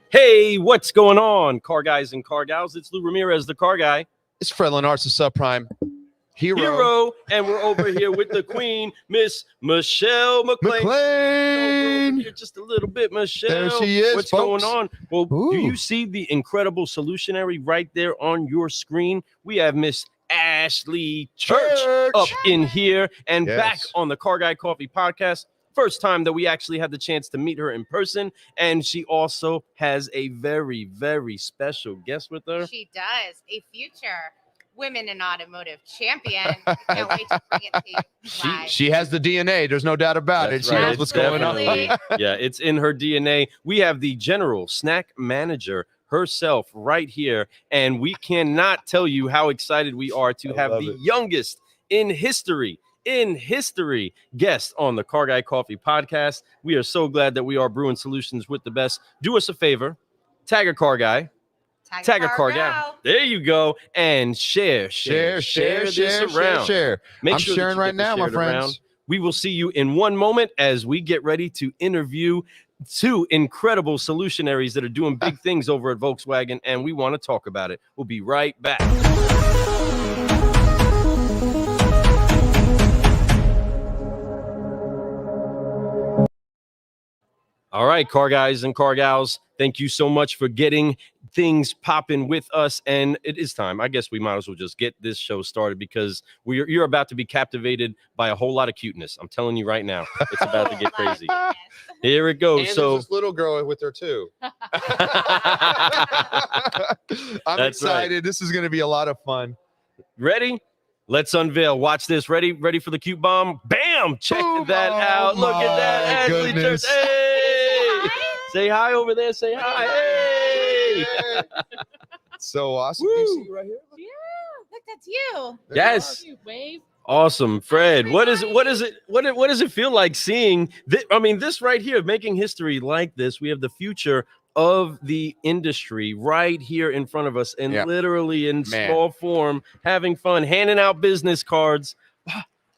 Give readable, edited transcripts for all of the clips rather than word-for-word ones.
Hey, what's going on, car guys and car gals? It's Lou Ramirez, the car guy. It's Fred Lenars, the subprime Hero, and we're over here with the queen, Miss Michelle McLean. Over here just a little bit, Michelle. There she is, What's folks. going on? Well, Ooh. Do you see the incredible solutionary right there on your screen? We have Miss Ashlee Church up in here and back on the Car Guy Coffee podcast. First time that we actually had the chance to meet her in person, and she also has a very, very special guest with her. She does, a future Women in Automotive champion. Can't wait to bring it to you live. She has the DNA. There's no doubt about it. She knows what's going on. Yeah, it's in her DNA. We have the general snack manager herself right here, and we cannot tell you how excited we are to have the youngest in history guest on the Car Guy Coffee podcast. We are so glad that we are brewing solutions with the best. Do us a favor, tag a car guy. Tag a car guy. There you go. And share this around. I'm sharing right now, my friends. Around. We will see you in one moment as we get ready to interview two incredible solutionaries that are doing big things over at Volkswagen, and we want to talk about it. We'll be right back. All right, car guys and car gals, thank you so much for getting things popping with us. And it is time. I guess we might as well just get this show started because you're about to be captivated by a whole lot of cuteness. I'm telling you right now, it's about to get crazy. Here it goes. And so there's this little girl with her too. I'm excited. Right. This is going to be a lot of fun. Ready? Let's unveil. Watch this. Ready for the cute bomb? Bam! Check that out. Look at that. Ashlee Church. Hey! Say hi over there. Say hi. Hey! So awesome. Do you see right here? Yeah, look, that's you. Yes. Wave. Awesome, Fred. What does it feel like seeing this? I mean, this right here, making history like this. We have the future of the industry right here in front of us, and literally in small form, having fun, handing out business cards.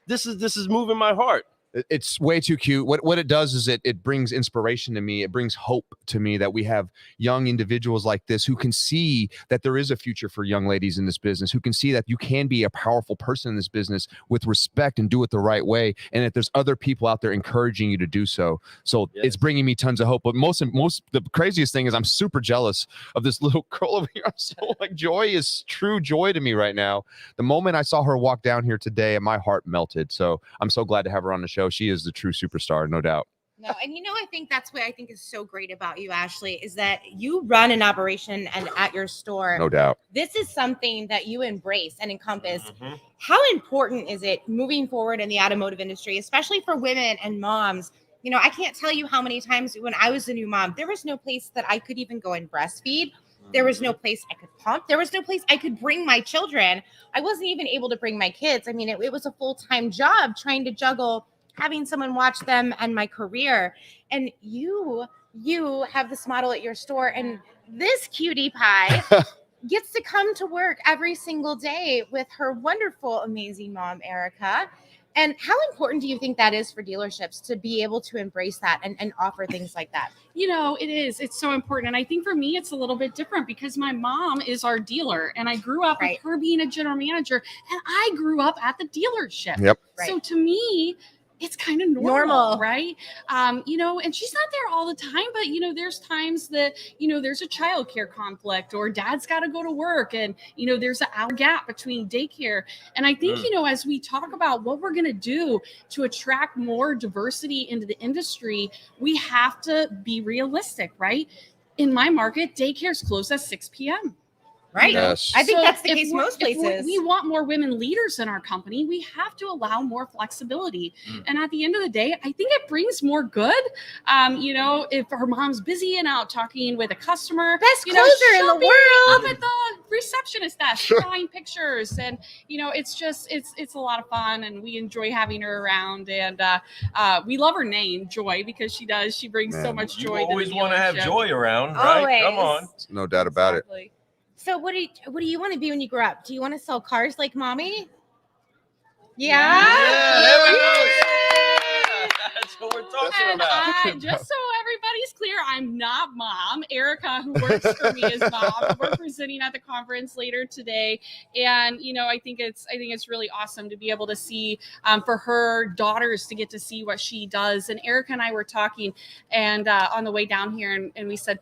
This is moving my heart. It's way too cute. What it does is it brings inspiration to me. It brings hope to me that we have young individuals like this who can see that there is a future for young ladies in this business, who can see that you can be a powerful person in this business with respect and do it the right way, and that there's other people out there encouraging you to do so. So it's bringing me tons of hope. But the craziest thing is I'm super jealous of this little girl over here. I'm so like, joy is true joy to me right now. The moment I saw her walk down here today, my heart melted. So I'm so glad to have her on the show. She is the true superstar, no doubt. No, and I think that's what I think is so great about you, Ashlee, is that you run an operation and at your store. No doubt. This is something that you embrace and encompass. Mm-hmm. How important is it moving forward in the automotive industry, especially for women and moms? I can't tell you how many times when I was a new mom, there was no place that I could even go and breastfeed. There was no place I could pump. There was no place I could bring my children. I wasn't even able to bring my kids. I mean, it was a full-time job trying to juggle having someone watch them and my career. And you have this model at your store, and this cutie pie gets to come to work every single day with her wonderful, amazing mom, Erica. And how important do you think that is for dealerships to be able to embrace that and offer things like that? It is. It's so important. And I think for me, it's a little bit different because my mom is our dealer and I grew up with her being a general manager, and I grew up at the dealership. Yep. So to me, it's kind of normal, right? And she's not there all the time, but, there's times that, there's a childcare conflict or dad's got to go to work and, there's an hour gap between daycare. And I think, as we talk about what we're going to do to attract more diversity into the industry, we have to be realistic, right? In my market, daycare's closed at 6 p.m. Right. Yes. I think that's the case most places. If we want more women leaders in our company, we have to allow more flexibility. And at the end of the day, I think it brings more good. If her mom's busy and out talking with a customer, best closer in the world, up at the receptionist desk, drawing pictures, and it's a lot of fun, and we enjoy having her around. And we love her name, Joy, because she brings so much joy. You always want to have joy around, right? Always. Come on, no doubt about it. So what do you want to be when you grow up? Do you want to sell cars like mommy? Yeah. There we go. That's what we're talking about. Just so everybody everybody's clear, I'm not mom. Erica, who works for me, is mom. We're presenting at the conference later today, and I think it's really awesome to be able to see for her daughters to get to see what she does. And Erica and I were talking, and on the way down here, and we said,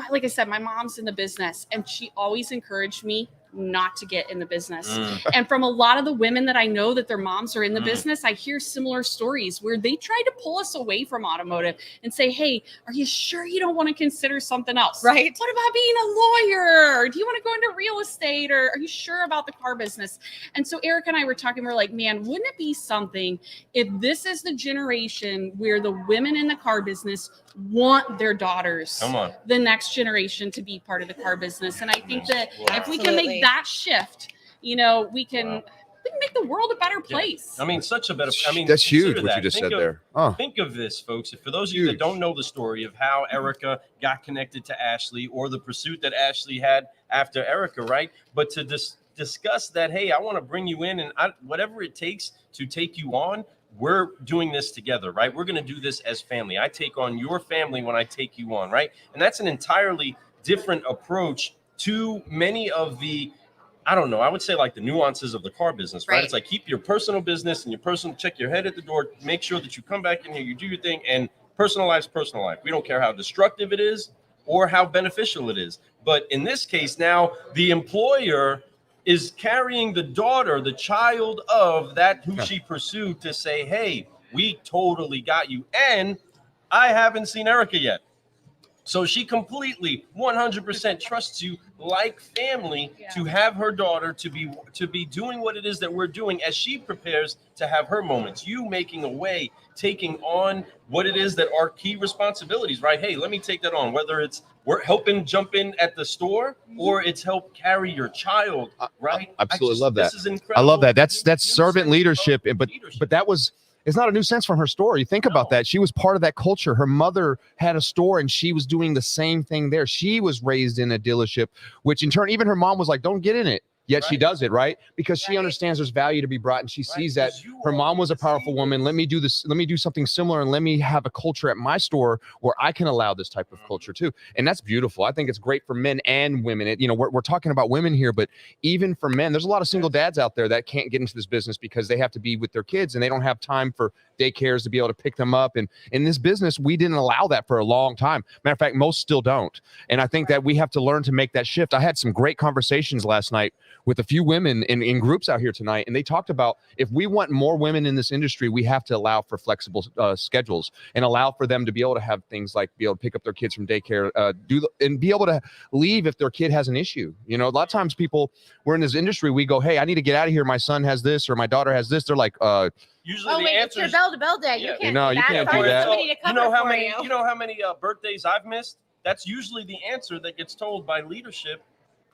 like I said, my mom's in the business, and she always encouraged me not to get in the business. And from a lot of the women that I know that their moms are in the business, I hear similar stories where they try to pull us away from automotive and say, hey, are you sure you don't want to consider something else? Right. What about being a lawyer? Do you want to go into real estate? Or are you sure about the car business? And so Eric and I were talking, we're like, man, wouldn't it be something if this is the generation where the women in the car business want their daughters, the next generation, to be part of the car business? And I think that if we can make that shift, we can make the world a better place. I mean, that's huge what you just said there. Think of this, folks. For those of you that don't know the story of how Erica got connected to Ashlee, or the pursuit that Ashlee had after Erica, right? But to discuss that, hey, I want to bring you in, and whatever it takes to take you on, we're doing this together, right? We're going to do this as family. I take on your family when I take you on, right? And that's an entirely different approach to many of the, I would say like the nuances of the car business, right? It's like, keep your personal business and your personal, check your head at the door, make sure that you come back in here, you do your thing, and personal life's personal life. We don't care how destructive it is or how beneficial it is. But in this case, now the employer is carrying the daughter, the child of that who she pursued, to say, hey, we totally got you. And I haven't seen Erica yet. So she completely 100% trusts you like family to have her daughter to be doing what it is that we're doing as she prepares to have her moments. You making a way, taking on what it is that are key responsibilities, right? Hey, let me take that on, whether it's we're helping jump in at the store or it's help carry your child, right? I absolutely love that. This is incredible. I love that. That's servant leadership, but that was. It's not a new sense from her story. Think about that. She was part of that culture. Her mother had a store and she was doing the same thing there. She was raised in a dealership, which in turn, even her mom was like, don't get in it. Yet she does it, right? Because she understands there's value to be brought, and she sees that her mom was a powerful woman. Let me do this. Let me do something similar, and let me have a culture at my store where I can allow this type of culture too. And that's beautiful. I think it's great for men and women. We're talking about women here, but even for men, there's a lot of single dads out there that can't get into this business because they have to be with their kids and they don't have time for daycares to be able to pick them up. And in this business, we didn't allow that for a long time. Matter of fact, most still don't. And I think that we have to learn to make that shift. I had some great conversations last night with a few women in groups out here tonight, and they talked about, if we want more women in this industry, we have to allow for flexible schedules and allow for them to be able to have things like be able to pick up their kids from daycare, and be able to leave if their kid has an issue. A lot of times we're in this industry, we go, hey, I need to get out of here. My son has this or my daughter has this. They're like, usually the answer it's your bell-to-bell day. Yeah. You can't No, do you that. can't do that. Somebody to cover for you. You know how many birthdays I've missed? That's usually the answer that gets told by leadership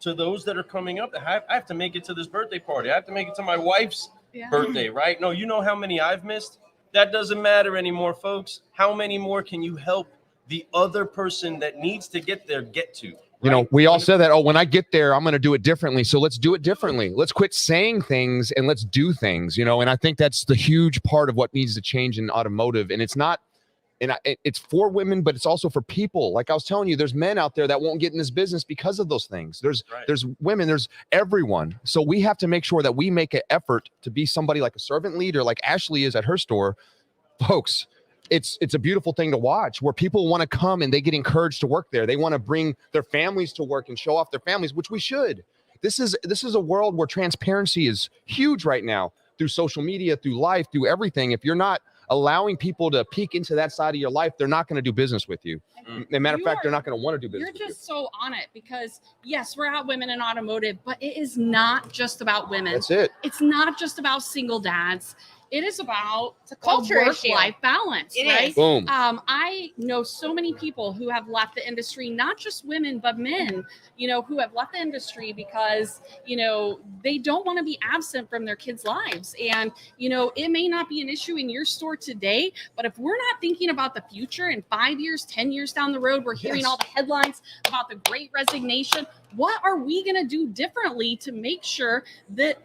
to those that are coming up. I have to make it to this birthday party. I have to make it to my wife's birthday, right? No, you know how many I've missed? That doesn't matter anymore, folks. How many more can you help the other person that needs to get there get to? Right? We all said that, when I get there, I'm going to do it differently. So let's do it differently. Let's quit saying things and let's do things, and I think that's the huge part of what needs to change in automotive. And it's not, it's for women, but it's also for people. Like I was telling you, there's men out there that won't get in this business because of those things. There's women, there's everyone. So we have to make sure that we make an effort to be somebody like a servant leader, like Ashlee is at her store. Folks, it's a beautiful thing to watch, where people want to come and they get encouraged to work there. They want to bring their families to work and show off their families, which we should. This is a world where transparency is huge right now, through social media, through life, through everything. If you're not allowing people to peek into that side of your life, they're not going to do business with you. As a matter of fact, they're not going to want to do business with you. You're just so on it, because yes, we're out women in automotive, but it is not just about women. That's it. It's not just about single dads. It is about a culture work-life balance, right? Boom. I know so many people who have left the industry, not just women, but men, who have left the industry because, they don't want to be absent from their kids' lives. And, it may not be an issue in your store today, but if we're not thinking about the future in 5 years, 10 years down the road, we're hearing all the headlines about the Great Resignation. What are we going to do differently to make sure that,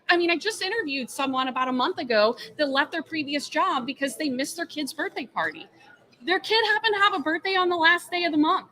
I just interviewed someone about a month ago that left their previous job because they missed their kid's birthday party. Their kid happened to have a birthday on the last day of the month,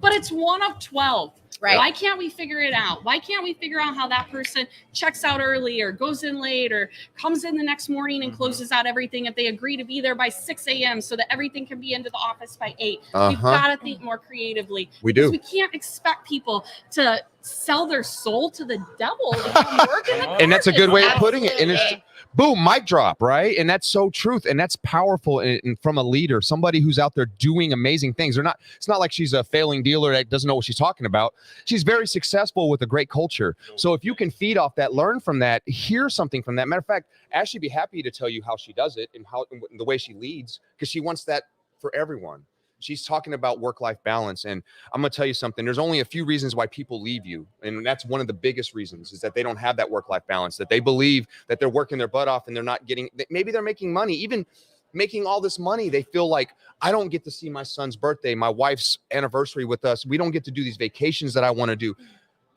but it's one of 12. Right. Why can't we figure it out? Why can't we figure out how that person checks out early or goes in late or comes in the next morning and closes out everything if they agree to be there by 6 a.m. so that everything can be into the office by 8? We've got to think more creatively. We do. We can't expect people to sell their soul to the devil to come work in the And that's a good way of putting it. And it's Absolutely. boom, mic drop, right? And that's so truth. And that's powerful and from a leader, somebody who's out there doing amazing things. It's not like she's a failing dealer that doesn't know what she's talking about. She's very successful with a great culture. So if you can feed off that, learn from that, hear something from that. Matter of fact, Ashlee be happy to tell you how she does it and how the way she leads, because she wants that for everyone. She's talking about work-life balance. And I'm going to tell you something. There's only a few reasons why people leave you. And that's one of the biggest reasons, is that they don't have that work-life balance, that they believe that they're working their butt off and they're not getting, maybe they're making money, even making all this money. They feel like, I don't get to see my son's birthday, my wife's anniversary with us. We don't get to do these vacations that I want to do.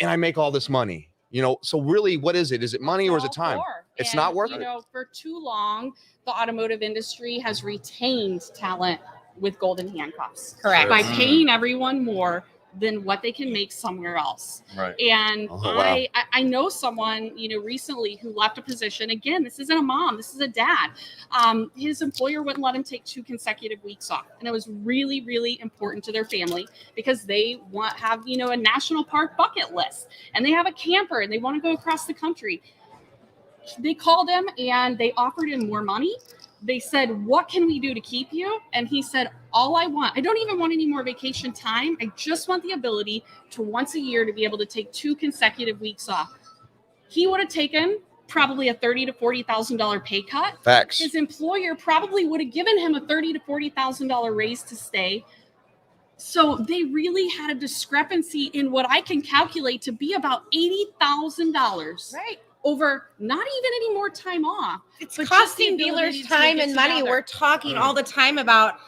And I make all this money, So really, what is it? Is it money or is it time? It's not worth it. For too long, the automotive industry has retained talent with golden handcuffs. Correct. By paying everyone more than what they can make somewhere else. Right. And wow. I know someone, recently who left a position. Again, this isn't a mom, this is a dad. His employer wouldn't let him take 2 consecutive weeks off. And it was really, really important to their family because they have a national park bucket list and they have a camper and they want to go across the country. They called him and they offered him more money. They said, what can we do to keep you? And he said, I don't even want any more vacation time. I just want the ability to once a year to be able to take 2 consecutive weeks off. He would have taken probably a $30,000 to $40,000 pay cut. Facts. His employer probably would have given him a $30,000 to $40,000 raise to stay. So they really had a discrepancy in what I can calculate to be about $80,000. Right. Over not even any more time off. It's costing dealers time and money. We're talking all the time about,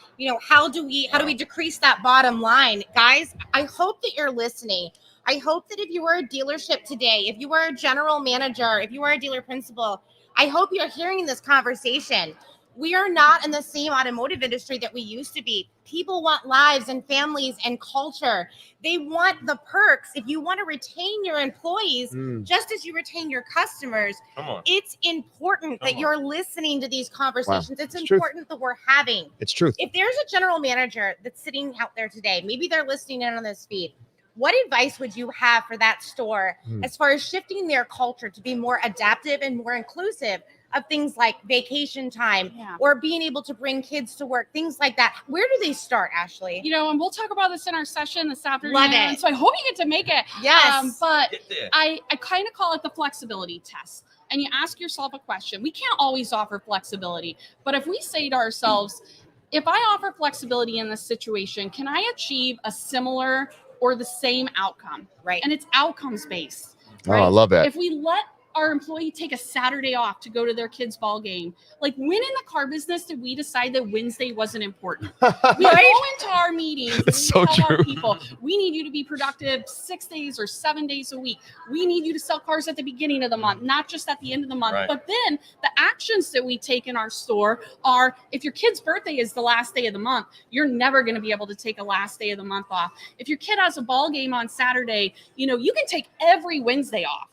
how do we decrease that bottom line? Guys, I hope that you're listening. I hope that if you were a dealership today, if you were a general manager, if you were a dealer principal, I hope you're hearing this conversation. We are not in the same automotive industry that we used to be. People want lives and families and culture. They want the perks. If you want to retain your employees, just as you retain your customers, it's important that you're listening to these conversations. Wow. It's important that we're having. It's truth. If there's a general manager that's sitting out there today, maybe they're listening in on this feed, what advice would you have for that store as far as shifting their culture to be more adaptive and more inclusive of things like vacation time or being able to bring kids to work, things like that? Where do they start, Ashlee? And we'll talk about this in our session this afternoon. Love it. So I hope you get to make it. Yes. But I kind of call it the flexibility test. And you ask yourself a question. We can't always offer flexibility, but if we say to ourselves, if I offer flexibility in this situation, can I achieve a similar or the same outcome? Right. And it's outcomes based. Right? Oh, I love that. If we let our employee take a Saturday off to go to their kid's ball game. Like, when in the car business did we decide that Wednesday wasn't important? We go into our meetings and we tell our people, we need you to be productive 6 days or 7 days a week. We need you to sell cars at the beginning of the month, not just at the end of the month. Right. But then the actions that we take in our store are, if your kid's birthday is the last day of the month, you're never going to be able to take a last day of the month off. If your kid has a ball game on Saturday, you can take every Wednesday off,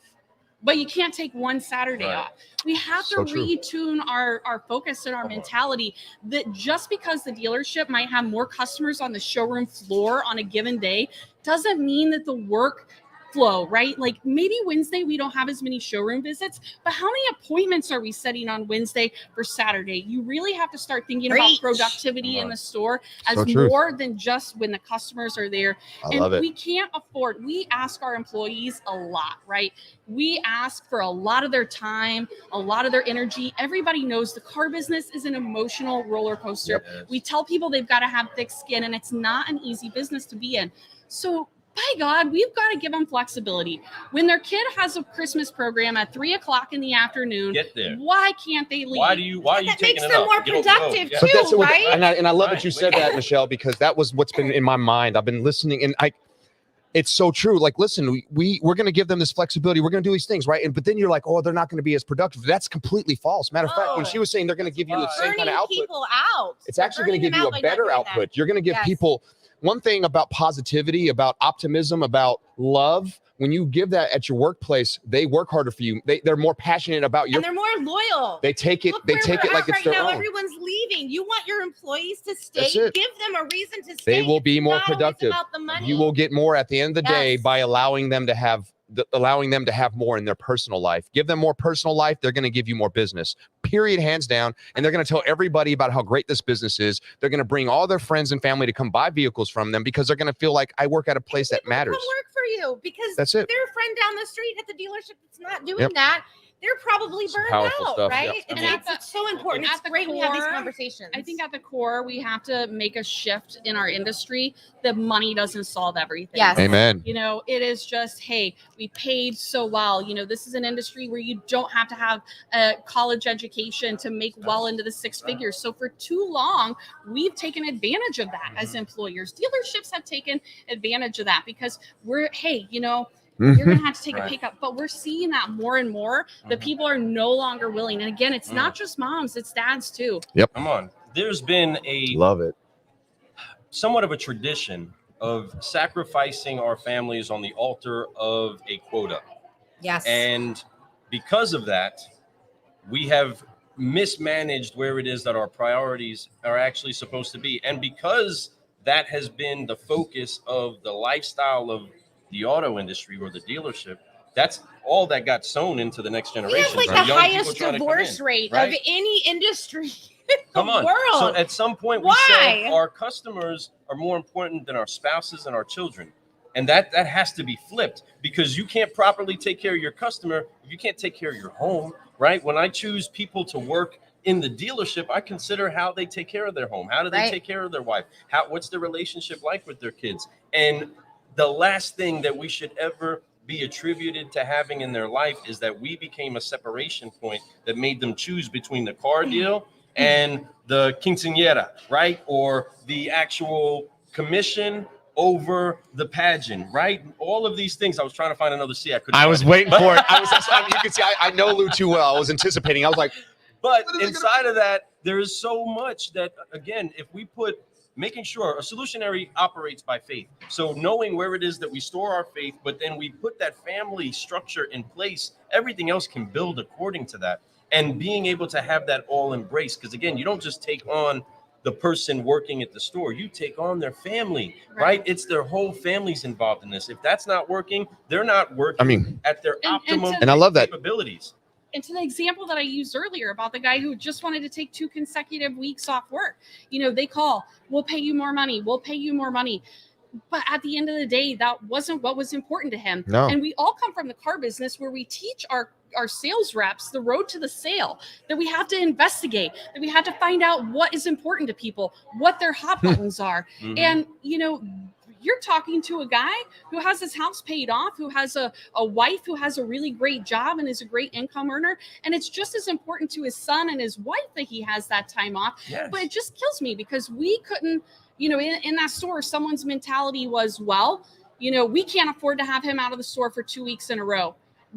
but you can't take one Saturday off. We have to retune our focus and our mentality that just because the dealership might have more customers on the showroom floor on a given day doesn't mean that the work flow, right? Like, maybe Wednesday we don't have as many showroom visits, but how many appointments are we setting on Wednesday for Saturday? You really have to start thinking about productivity in the store as more than just when the customers are there. I love it. We can't afford, we ask our employees a lot, right? We ask for a lot of their time, a lot of their energy. Everybody knows the car business is an emotional roller coaster. Yep. We tell people they've got to have thick skin, and it's not an easy business to be in. So by God, we've got to give them flexibility. When their kid has a Christmas program at 3:00 in the afternoon, get there. Why can't they leave? Why are you that taking makes it them up? more productive But that's right? And I love that you said that, Michelle, because that was what's been in my mind. I've been listening, and It's so true. Like, listen, we're going to give them this flexibility. We're going to do these things, right? But then you're like, oh, they're not going to be as productive. That's completely false. Matter of fact, when she was saying they're going to give you the same kind of output, people out. it's actually going to give you a better output. You're going to give people one thing about positivity, about optimism, about love. When you give that at your workplace, they work harder for you. They're more passionate about your. And they're more loyal. They take it. They take it like it's their own. Everyone's leaving. You want your employees to stay. Give them a reason to stay. They will be more productive. You will get more at the end of the day by allowing them to have more in their personal life. Give them more personal life. They're going to give you more business. Period. Hands down. And they're going to tell everybody about how great this business is. They're going to bring all their friends and family to come buy vehicles from them because they're going to feel like I work at a place that matters. Come work for you because that's it. Their friend down the street at the dealership that's not doing that. They're probably burned out, right? Yep. And it's so important. It's great we have these conversations. I think at the core, we have to make a shift in our industry. The money doesn't solve everything. Yes. Amen. You know, it is just, hey, we paid so well. You know, this is an industry where you don't have to have a college education to make well into the six figures. So for too long, we've taken advantage of that as employers. Dealerships have taken advantage of that because you're going to have to take a pay cut, but we're seeing that more and more. The people are no longer willing. And again, it's not just moms, it's dads too. Yep. Come on. There's been somewhat of a tradition of sacrificing our families on the altar of a quota. Yes. And because of that, we have mismanaged where it is that our priorities are actually supposed to be. And because that has been the focus of the lifestyle of the auto industry or the dealership, that's all that got sown into the next generation. We have like the highest divorce rate of any industry in the world. So at some point we said our customers are more important than our spouses and our children. And that has to be flipped because you can't properly take care of your customer if you can't take care of your home, right? When I choose people to work in the dealership, I consider how they take care of their home. How do they take care of their wife? What's their relationship like with their kids? And the last thing that we should ever be attributed to having in their life is that we became a separation point that made them choose between the car deal and the quinceañera, right? Or the actual commission over the pageant, right? All of these things. I was trying to find another C. I was waiting for it. You can see, I know Lou too well. I was anticipating. I was like, but inside of that, there is so much that, again, if we put making sure a solutionary operates by faith. So knowing where it is that we store our faith, but then we put that family structure in place, everything else can build according to that. And being able to have that all embraced. Because again, you don't just take on the person working at the store, you take on their family, right? It's their whole family's involved in this. If that's not working, they're not working at their optimum and I love that capabilities. And to the example that I used earlier about the guy who just wanted to take 2 consecutive weeks off work, you know, they call, we'll pay you more money. We'll pay you more money. But at the end of the day, that wasn't what was important to him. No. And we all come from the car business where we teach our sales reps the road to the sale, that we have to investigate, that we have to find out what is important to people, what their hot buttons are. And, you know, you're talking to a guy who has his house paid off, who has a wife who has a really great job and is a great income earner. And it's just as important to his son and his wife that he has that time off. But it just kills me because we couldn't, you know, in that store, someone's mentality was, well, you know, we can't afford to have him out of the store for 2 weeks in a row.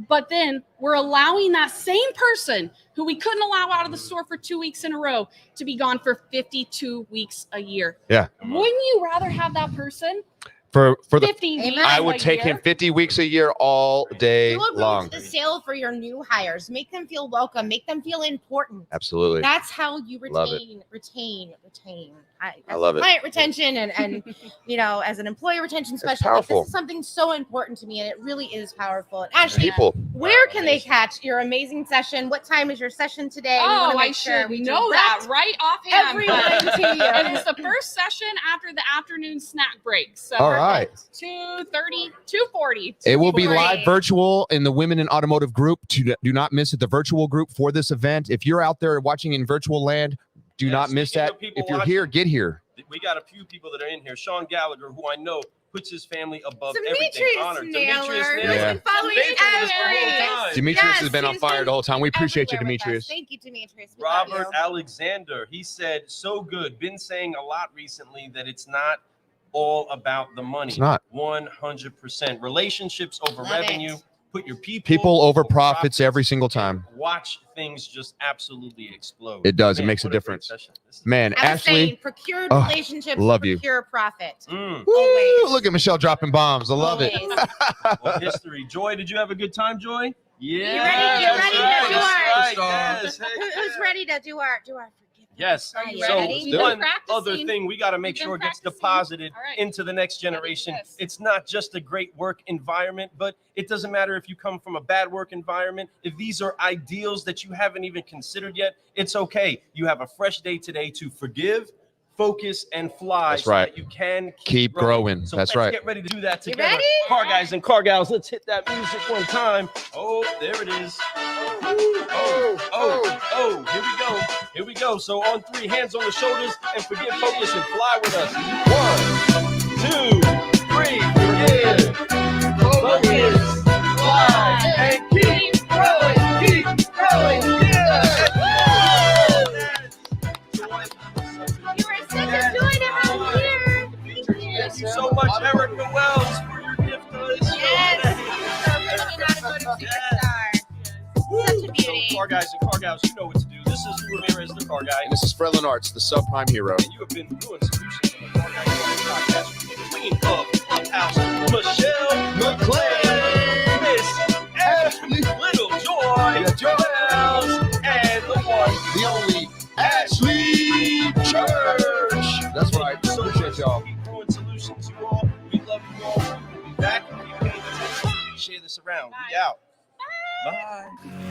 But then we're allowing that same person who we couldn't allow out of the store for 2 weeks in a row to be gone for 52 weeks a year. Yeah. Wouldn't you rather have that person for the 50 weeks I would take him 50 weeks a year all day long. The sale for your new hires. Make them feel welcome. Make them feel important. Absolutely. That's how you retain. I love it. Client retention and you know, as an employee retention specialist, this is something so important to me, and it really is powerful. And Ashlee, where can they catch your amazing session? What time is your session today? Oh, I should know that right offhand. Everyone to you. And it's the first session after the afternoon snack break. So all right. 2:30, 2:40. It will be live virtual in the Women in Automotive group. Do not miss it. The virtual group for this event. If you're out there watching in virtual land, do not miss that. If you're here, get here. We got a few people that are in here. Sean Gallagher, who I know puts his family above everything. Honored. Demetrius Naylor. Demetrius has been on fire the whole time. We appreciate you, Demetrius. Thank you, Demetrius. Robert Alexander. He said, so good. Been saying a lot recently that it's not all about the money. It's not. 100%. Relationships over Love revenue. it. Put your People over profits every single time. Watch things just absolutely explode. It does. Man, It makes a what great difference. session. This is- Man, I was saying, Ashlee, procured oh, relationships, love you. procure profit. Mm. woo, Always. look at Michelle dropping bombs. I love it. Always. Well, history. Joy, did you have a good time, Joy? Yeah. ready? You're ready to do That's ours. right. Yes. Hey, Who's ready to do our forgiveness? Yes. Are you So ready? We've been one practicing. other thing we got to make We've been sure gets practicing. deposited All right. into the next generation. Yes. It's not just a great work environment, but it doesn't matter if you come from a bad work environment. If these are ideals that you haven't even considered yet, it's okay. You have a fresh day today to forgive, focus, and fly. That's right. So that you can Keep growing. So That's let's right. get ready to do that You together. ready? Car guys and car gals, let's hit that music one time. Oh, there it is. Oh, here we go. Here we go. So on 3, hands on the shoulders and forgive, focus, and fly with us. 1, 2, 3, forgive, focus, fly, and keep growing, You are such a joy to have here. Thank you so much, Erica Wells, for your gift to us. Yes. For bringing Automotive Superstar. Such a beauty. So, car guys and car gals, you know what to do. This is Ramirez, the car guy. And this is Fred Arts, the subprime hero. And you have been doing solutions on the car guy podcast with the queen of Clubhouse, Michelle McClain, Miss Ashlee Little Joy, Wells, and the one, The only Ashlee Church. That's right. So Appreciate y'all. Keep growing solutions, you all. We love you all. We'll be back. Keep paying attention. Share this around. We out. Bye.